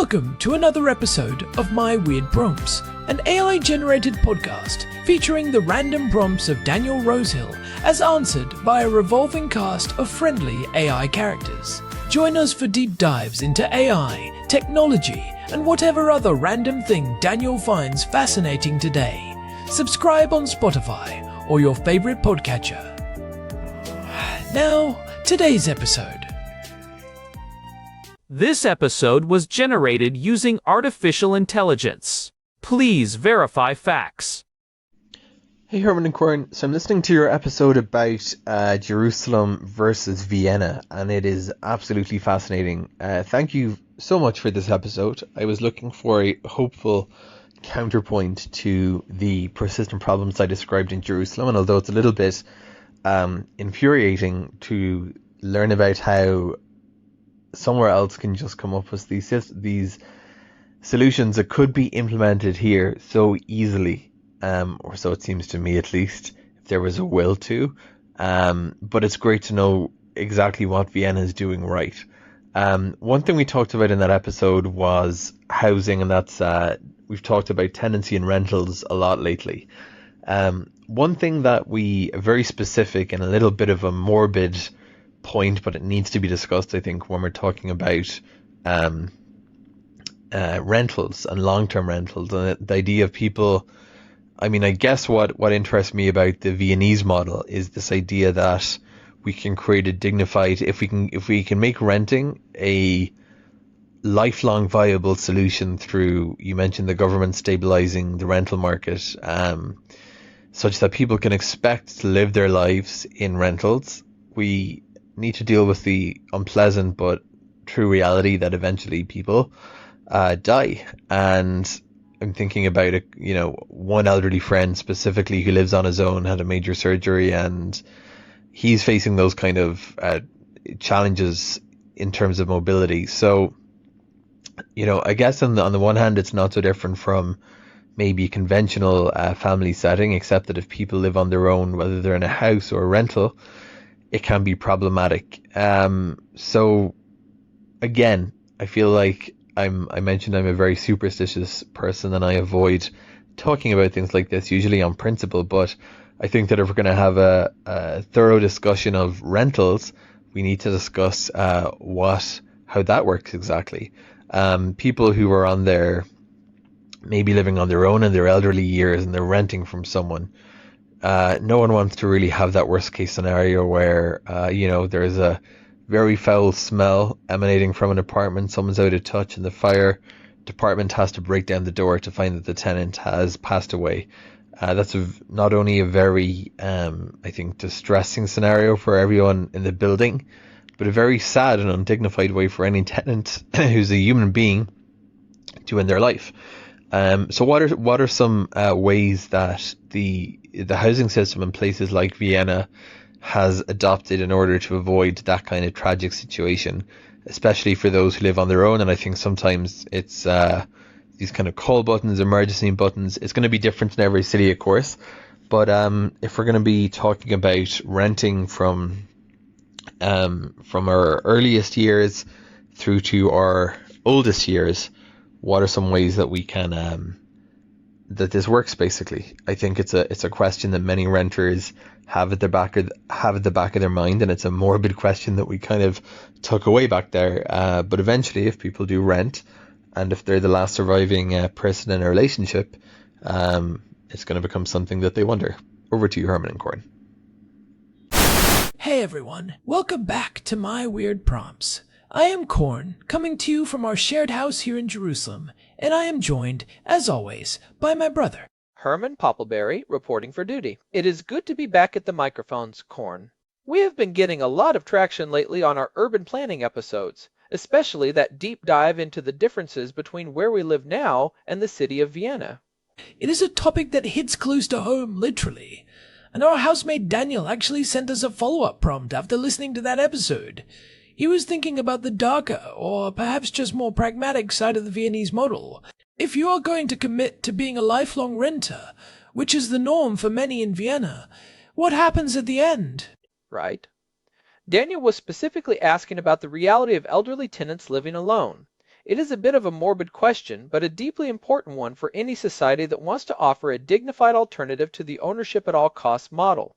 Welcome to another episode of My Weird Prompts, an AI-generated podcast featuring the random prompts of Daniel Rosehill as answered by a revolving cast of friendly AI characters. Join us for deep dives into AI, technology, and whatever other random thing Daniel finds fascinating today. Subscribe on Spotify or your favorite podcatcher. Now, today's episode. This episode was generated using artificial intelligence. Please verify facts. Hey Herman and Corn, so I'm listening to your episode about Jerusalem versus Vienna, and it is absolutely fascinating. Thank you so much for this episode. I was looking for a hopeful counterpoint to the persistent problems I described in Jerusalem, and although it's a little bit infuriating to learn about how somewhere else can just come up with these solutions that could be implemented here so easily, or so it seems to me at least, if there was a will to. But it's great to know exactly what Vienna is doing right. One thing we talked about in that episode was housing, and that's we've talked about tenancy and rentals a lot lately. One thing that very specific and a little bit of a morbid point, but it needs to be discussed, I think, when we're talking about rentals and long-term rentals, and the idea of people. I mean, I guess what interests me about the Viennese model is this idea that we can create a dignified, if we can make renting a lifelong viable solution through, you mentioned the government stabilizing the rental market, such that people can expect to live their lives in rentals. We need to deal with the unpleasant but true reality that eventually people die. And I'm thinking about one elderly friend specifically who lives on his own, had a major surgery, and he's facing those kind of challenges in terms of mobility. So, I guess on the one hand, it's not so different from maybe a conventional family setting, except that if people live on their own, whether they're in a house or a rental, it can be problematic. So again, I feel like I mentioned I'm a very superstitious person, and I avoid talking about things like this usually on principle, but I think that if we're going to have a thorough discussion of rentals, we need to discuss how that works exactly. People who are maybe living on their own in their elderly years and they're renting from someone, no one wants to really have that worst case scenario where there's a very foul smell emanating from an apartment, someone's out of touch, and the fire department has to break down the door to find that the tenant has passed away. That's not only a very, I think, distressing scenario for everyone in the building, but a very sad and undignified way for any tenant who's a human being to end their life. So what are some ways that the housing system in places like Vienna has adopted in order to avoid that kind of tragic situation, especially for those who live on their own? And I think sometimes it's these kind of call buttons, emergency buttons. It's going to be different in every city, of course. But if we're going to be talking about renting from our earliest years through to our oldest years, what are some ways that we can that this works? Basically, I think it's a question that many renters have at the back of their mind, and it's a morbid question that we kind of tuck away back there. But eventually, if people do rent, and if they're the last surviving person in a relationship, it's going to become something that they wonder. Over to you, Herman and Corn. Hey everyone, welcome back to My Weird Prompts. I am Corn, coming to you from our shared house here in Jerusalem, and I am joined, as always, by my brother, Herman Poppleberry, reporting for duty. It is good to be back at the microphones, Corn. We have been getting a lot of traction lately on our urban planning episodes, especially that deep dive into the differences between where we live now and the city of Vienna. It is a topic that hits close to home, literally, and our housemate Daniel actually sent us a follow-up prompt after listening to that episode. He was thinking about the darker, or perhaps just more pragmatic side of the Viennese model. If you are going to commit to being a lifelong renter, which is the norm for many in Vienna, what happens at the end? Right. Daniel was specifically asking about the reality of elderly tenants living alone. It is a bit of a morbid question, but a deeply important one for any society that wants to offer a dignified alternative to the ownership at all costs model.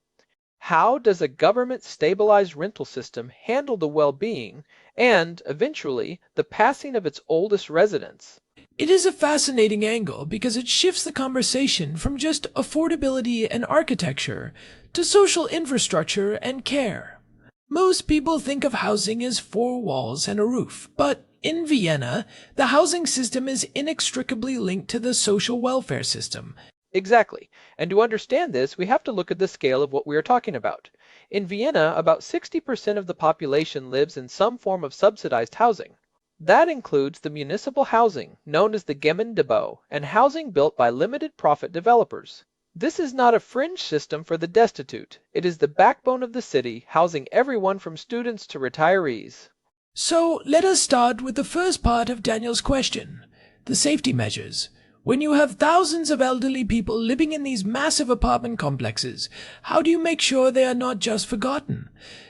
How does a government-stabilized rental system handle the well-being and, eventually, the passing of its oldest residents? It is a fascinating angle because it shifts the conversation from just affordability and architecture to social infrastructure and care. Most people think of housing as four walls and a roof, but in Vienna, the housing system is inextricably linked to the social welfare system. Exactly. And to understand this, we have to look at the scale of what we are talking about. In Vienna, about 60% of the population lives in some form of subsidized housing. That includes the municipal housing, known as the Gemeindebau, and housing built by limited profit developers. This is not a fringe system for the destitute. It is the backbone of the city, housing everyone from students to retirees. So let us start with the first part of Daniel's question, the safety measures. When you have thousands of elderly people living in these massive apartment complexes, how do you make sure they are not just forgotten?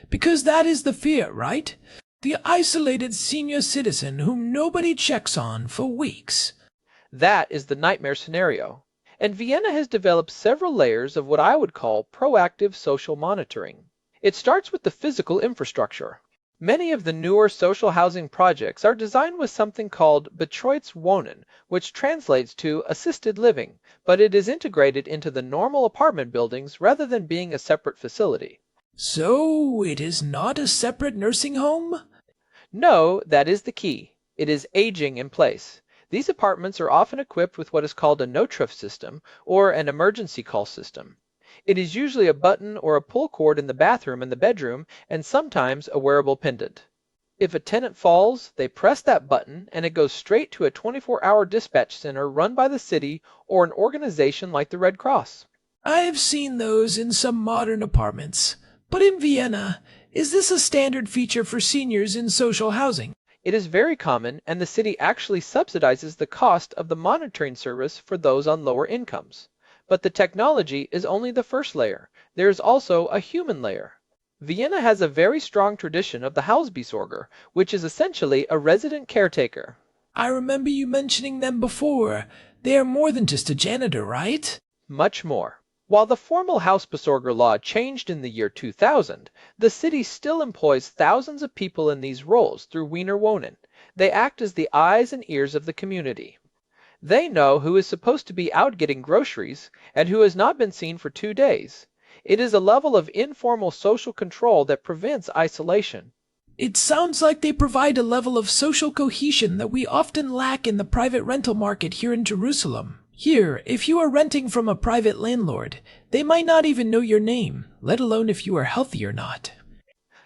Because that is the fear, right? The isolated senior citizen whom nobody checks on for weeks. That is the nightmare scenario. And Vienna has developed several layers of what I would call proactive social monitoring. It starts with the physical infrastructure. Many of the newer social housing projects are designed with something called Betreutes Wohnen, which translates to assisted living, but it is integrated into the normal apartment buildings rather than being a separate facility. So it is not a separate nursing home? No, that is the key. It is aging in place. These apartments are often equipped with what is called a Notruf system, or an emergency call system. It is usually a button or a pull cord in the bathroom and the bedroom, and sometimes a wearable pendant. If a tenant falls, they press that button and it goes straight to a 24-hour dispatch center run by the city or an organization like the Red Cross. I've seen those in some modern apartments. But in Vienna, is this a standard feature for seniors in social housing? It is very common, and the city actually subsidizes the cost of the monitoring service for those on lower incomes. But the technology is only the first layer. There is also a human layer. Vienna has a very strong tradition of the Hausbesorger, which is essentially a resident caretaker. I remember you mentioning them before. They are more than just a janitor, right? Much more. While the formal Hausbesorger law changed in the year 2000, the city still employs thousands of people in these roles through Wiener Wohnen. They act as the eyes and ears of the community. They know who is supposed to be out getting groceries and who has not been seen for 2 days. It is a level of informal social control that prevents isolation. It sounds like they provide a level of social cohesion that we often lack in the private rental market here in Jerusalem. Here, if you are renting from a private landlord, they might not even know your name, let alone if you are healthy or not.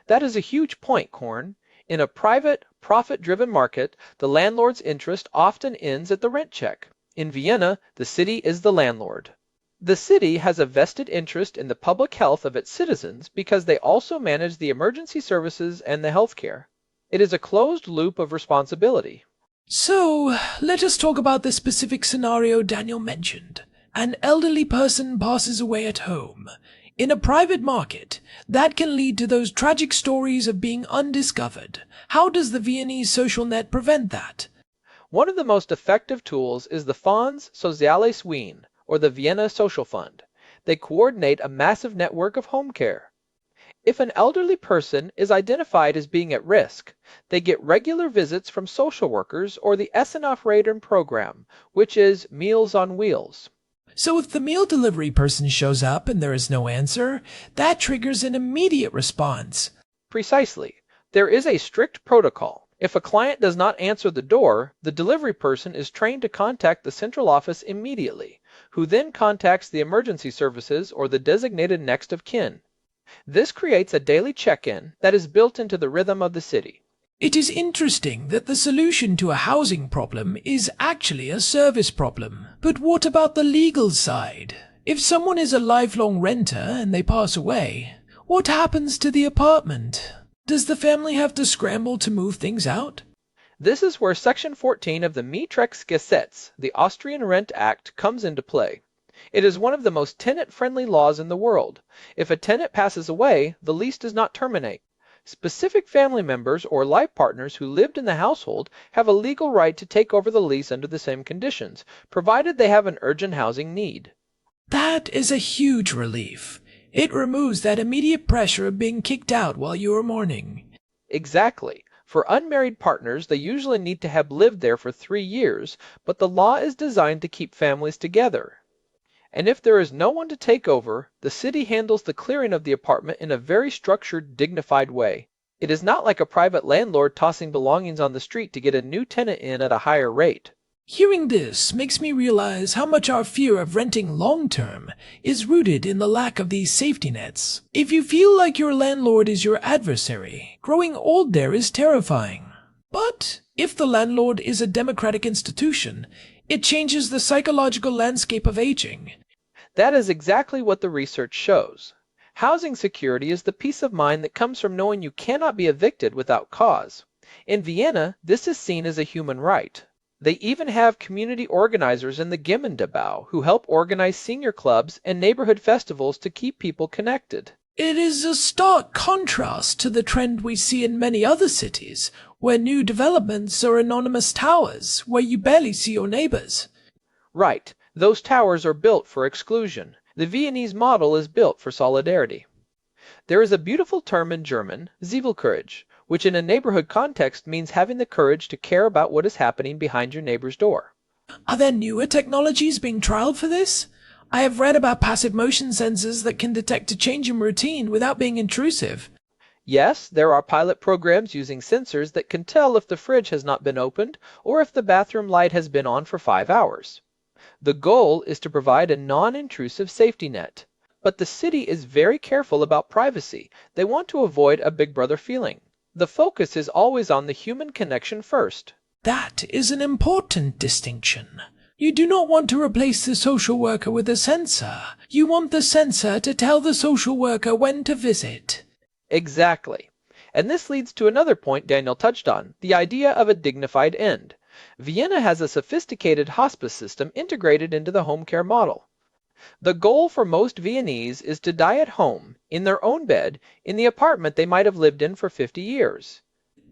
That is a huge point, Corn. In a private, profit-driven market, the landlord's interest often ends at the rent check. In Vienna, the city is the landlord. The city has a vested interest in the public health of its citizens because they also manage the emergency services and the health care. It is a closed loop of responsibility. So, let us talk about the specific scenario Daniel mentioned. An elderly person passes away at home. In a private market, that can lead to those tragic stories of being undiscovered. How does the Viennese social net prevent that? One of the most effective tools is the Fonds Soziales Wien, or the Vienna Social Fund. They coordinate a massive network of home care. If an elderly person is identified as being at risk, they get regular visits from social workers or the Essenaufreden program, which is Meals on Wheels. So if the meal delivery person shows up and there is no answer, that triggers an immediate response. Precisely. There is a strict protocol. If a client does not answer the door, the delivery person is trained to contact the central office immediately, who then contacts the emergency services or the designated next of kin. This creates a daily check-in that is built into the rhythm of the city. It is interesting that the solution to a housing problem is actually a service problem. But what about the legal side? If someone is a lifelong renter and they pass away, what happens to the apartment? Does the family have to scramble to move things out? This is where Section 14 of the Mietrechtsgesetz, the Austrian Rent Act, comes into play. It is one of the most tenant-friendly laws in the world. If a tenant passes away, the lease does not terminate. Specific family members or life partners who lived in the household have a legal right to take over the lease under the same conditions, provided they have an urgent housing need. That is a huge relief. It removes that immediate pressure of being kicked out while you are mourning. Exactly. For unmarried partners, they usually need to have lived there for 3 years, but the law is designed to keep families together. And if there is no one to take over, the city handles the clearing of the apartment in a very structured, dignified way. It is not like a private landlord tossing belongings on the street to get a new tenant in at a higher rate. Hearing this makes me realize how much our fear of renting long-term is rooted in the lack of these safety nets. If you feel like your landlord is your adversary, growing old there is terrifying. But if the landlord is a democratic institution, it changes the psychological landscape of aging. That is exactly what the research shows. Housing security is the peace of mind that comes from knowing you cannot be evicted without cause. In Vienna, this is seen as a human right. They even have community organizers in the Gemeindebau who help organize senior clubs and neighborhood festivals to keep people connected. It is a stark contrast to the trend we see in many other cities, where new developments are anonymous towers where you barely see your neighbors. Right, those towers are built for exclusion. The Viennese model is built for solidarity. There is a beautiful term in German, Zivilcourage, which in a neighborhood context means having the courage to care about what is happening behind your neighbor's door. Are there newer technologies being trialed for this? I have read about passive motion sensors that can detect a change in routine without being intrusive. Yes, there are pilot programs using sensors that can tell if the fridge has not been opened or if the bathroom light has been on for 5 hours. The goal is to provide a non-intrusive safety net. But the city is very careful about privacy. They want to avoid a Big Brother feeling. The focus is always on the human connection first. That is an important distinction. You do not want to replace the social worker with a sensor. You want the sensor to tell the social worker when to visit. Exactly. And this leads to another point Daniel touched on, the idea of a dignified end. Vienna has a sophisticated hospice system integrated into the home care model. The goal for most Viennese is to die at home, in their own bed, in the apartment they might have lived in for 50 years.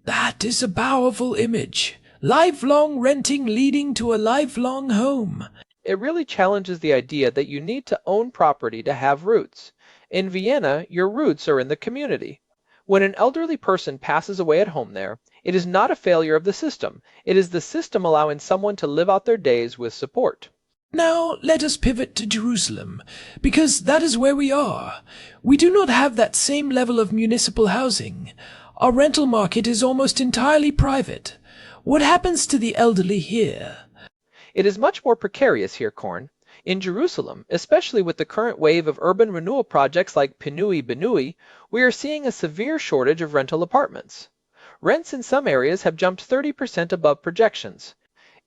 That is a powerful image. Lifelong renting leading to a lifelong home. It really challenges the idea that you need to own property to have roots. In Vienna, your roots are in the community. When an elderly person passes away at home there, it is not a failure of the system. It is the system allowing someone to live out their days with support. Now let us pivot to Jerusalem, because that is where we are. We do not have that same level of municipal housing. Our rental market is almost entirely private. What happens to the elderly here? It is much more precarious here, Corn. In Jerusalem, especially with the current wave of urban renewal projects like Pinui Benui, we are seeing a severe shortage of rental apartments. Rents in some areas have jumped 30% above projections.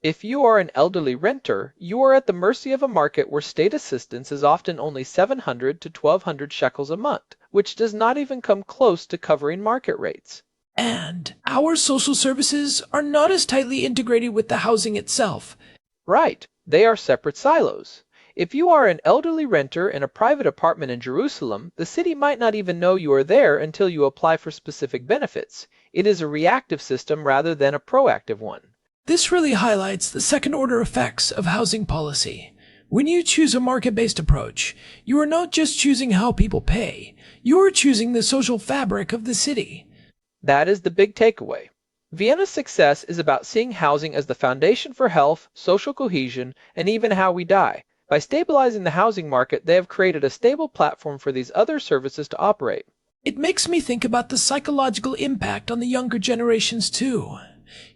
If you are an elderly renter, you are at the mercy of a market where state assistance is often only 700 to 1200 shekels a month, which does not even come close to covering market rates. And our social services are not as tightly integrated with the housing itself. Right, they are separate silos. If you are an elderly renter in a private apartment in Jerusalem, the city might not even know you are there until you apply for specific benefits. It is a reactive system rather than a proactive one. This really highlights the second-order effects of housing policy. When you choose a market-based approach, you are not just choosing how people pay, you are choosing the social fabric of the city. That is the big takeaway. Vienna's success is about seeing housing as the foundation for health, social cohesion, and even how we die. By stabilizing the housing market, they have created a stable platform for these other services to operate. It makes me think about the psychological impact on the younger generations too.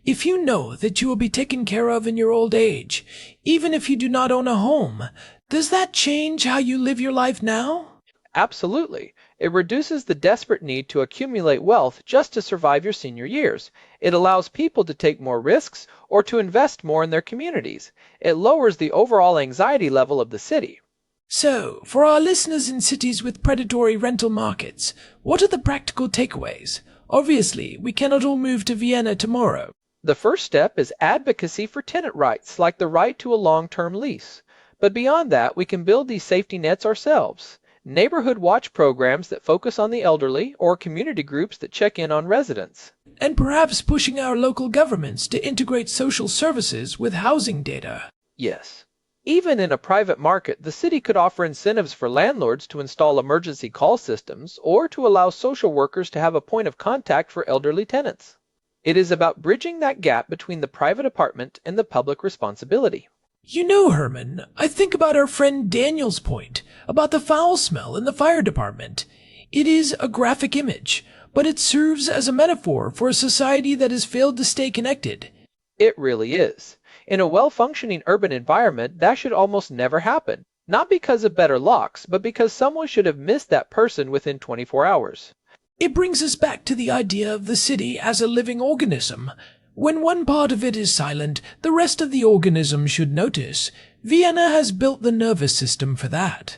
If you know that you will be taken care of in your old age, even if you do not own a home, does that change how you live your life now? Absolutely. It reduces the desperate need to accumulate wealth just to survive your senior years. It allows people to take more risks or to invest more in their communities. It lowers the overall anxiety level of the city. So, for our listeners in cities with predatory rental markets, what are the practical takeaways? Obviously, we cannot all move to Vienna tomorrow. The first step is advocacy for tenant rights, like the right to a long-term lease. But beyond that, we can build these safety nets ourselves. neighborhood watch programs that focus on the elderly, or community groups that check in on residents. And perhaps pushing our local governments to integrate social services with housing data. Yes. Even in a private market, the city could offer incentives for landlords to install emergency call systems or to allow social workers to have a point of contact for elderly tenants. It is about bridging that gap between the private apartment and the public responsibility. You know, Herman, I think about our friend Daniel's point about the foul smell in the fire department. It is a graphic image, but it serves as a metaphor for a society that has failed to stay connected. It really is. In a well-functioning urban environment, that should almost never happen. Not because of better locks, but because someone should have missed that person within 24 hours. It brings us back to the idea of the city as a living organism. When one part of it is silent, the rest of the organism should notice. Vienna has built the nervous system for that.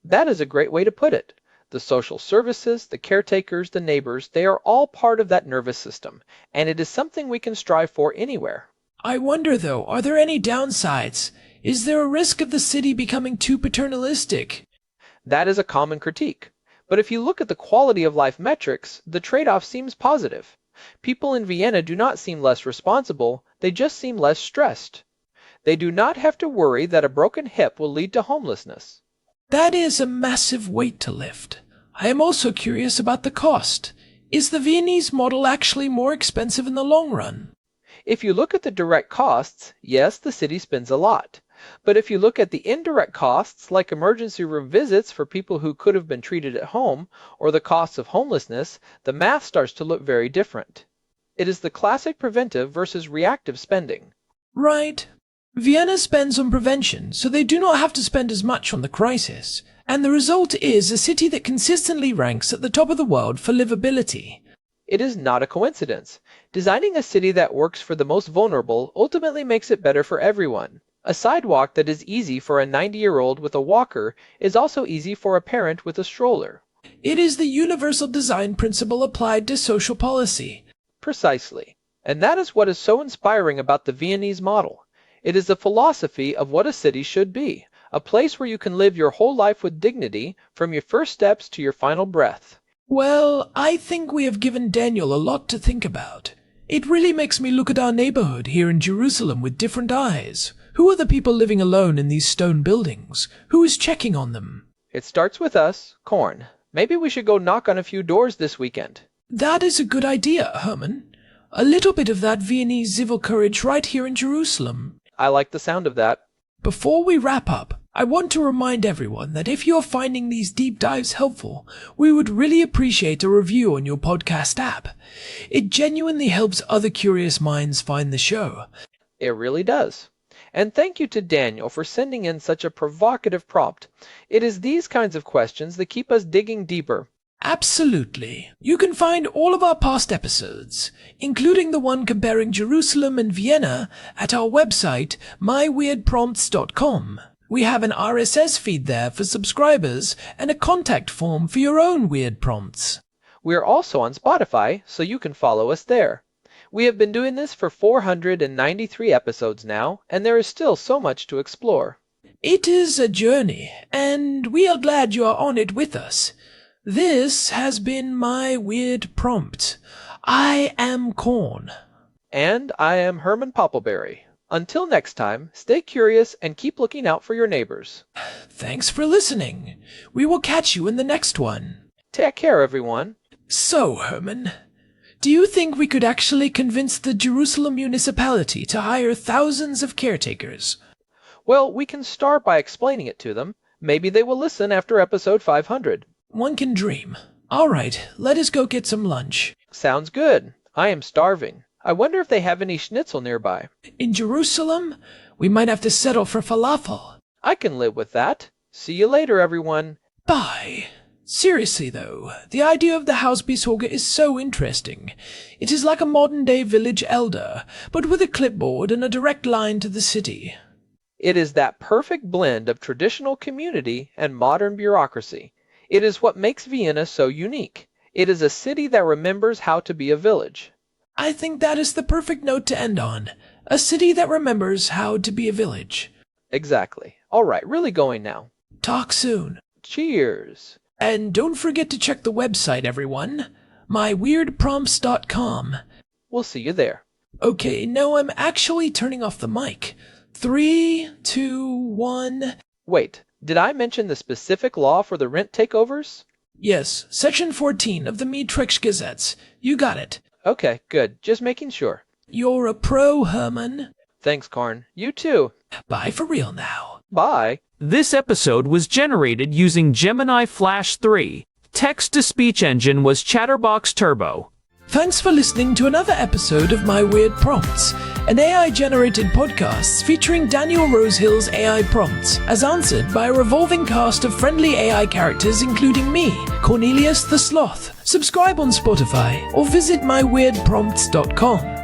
That is a great way to put it. The social services, the caretakers, the neighbors, they are all part of that nervous system, and it is something we can strive for anywhere. I wonder, though, are there any downsides? Is there a risk of the city becoming too paternalistic? That is a common critique. But if you look at the quality of life metrics, the trade-off seems positive. People in Vienna do not seem less responsible, they just seem less stressed. They do not have to worry that a broken hip will lead to homelessness. That is a massive weight to lift. I am also curious about the cost. Is the Viennese model actually more expensive in the long run? If you look at the direct costs, yes, the city spends a lot. But if you look at the indirect costs, like emergency room visits for people who could have been treated at home, or the costs of homelessness, the math starts to look very different. It is the classic preventive versus reactive spending. Right. Vienna spends on prevention, so they do not have to spend as much on the crisis. And the result is a city that consistently ranks at the top of the world for livability. It is not a coincidence. Designing a city that works for the most vulnerable ultimately makes it better for everyone. A sidewalk that is easy for a 90-year-old with a walker is also easy for a parent with a stroller. It is the universal design principle applied to social policy. Precisely. And that is what is so inspiring about the Viennese model. It is the philosophy of what a city should be, a place where you can live your whole life with dignity, from your first steps to your final breath. Well, I think we have given Daniel a lot to think about. It really makes me look at our neighborhood here in Jerusalem with different eyes. Who are the people living alone in these stone buildings? Who is checking on them? It starts with us, Corn. Maybe we should go knock on a few doors this weekend. That is a good idea, Herman. A little bit of that Viennese civil courage right here in Jerusalem. I like the sound of that. Before we wrap up, I want to remind everyone that if you're finding these deep dives helpful, we would really appreciate a review on your podcast app. It genuinely helps other curious minds find the show. It really does. And thank you to Daniel for sending in such a provocative prompt. It is these kinds of questions that keep us digging deeper. Absolutely. You can find all of our past episodes, including the one comparing Jerusalem and Vienna, at our website, myweirdprompts.com. We have an RSS feed there for subscribers and a contact form for your own weird prompts. We are also on Spotify, so you can follow us there. We have been doing this for 493 episodes now, and there is still so much to explore. It is a journey, and we are glad you are on it with us. This has been my weird prompt. I am Corn. And I am Herman Poppleberry. Until next time, stay curious and keep looking out for your neighbors. Thanks for listening. We will catch you in the next one. Take care, everyone. So, Herman, do you think we could actually convince the Jerusalem municipality to hire thousands of caretakers? Well, we can start by explaining it to them. Maybe they will listen after episode 500. One can dream. All right, let us go get some lunch. Sounds good. I am starving. I wonder if they have any schnitzel nearby. In Jerusalem, we might have to settle for falafel. I can live with that. See you later, everyone. Bye. Seriously, though, the idea of the Hausbesorger is so interesting. It is like a modern-day village elder, but with a clipboard and a direct line to the city. It is that perfect blend of traditional community and modern bureaucracy. It is what makes Vienna so unique. It is a city that remembers how to be a village. I think that is the perfect note to end on. A city that remembers how to be a village. Exactly. All right, really going now. Talk soon. Cheers. And don't forget to check the website, everyone. myweirdprompts.com. We'll see you there. Okay, now I'm actually turning off the mic. 3, 2, 1... Wait, did I mention the specific law for the rent takeovers? Yes, Section 14 of the Mietrecht Gesetz. You got it. Okay, good. Just making sure. You're a pro, Herman. Thanks, Corn. You too. Bye for real now. Bye. This episode was generated using Gemini Flash 3. Text-to-speech engine was Chatterbox Turbo. Thanks for listening to another episode of My Weird Prompts, an AI-generated podcast featuring Daniel Rosehill's AI prompts, as answered by a revolving cast of friendly AI characters including me, Cornelius the Sloth. Subscribe on Spotify or visit myweirdprompts.com.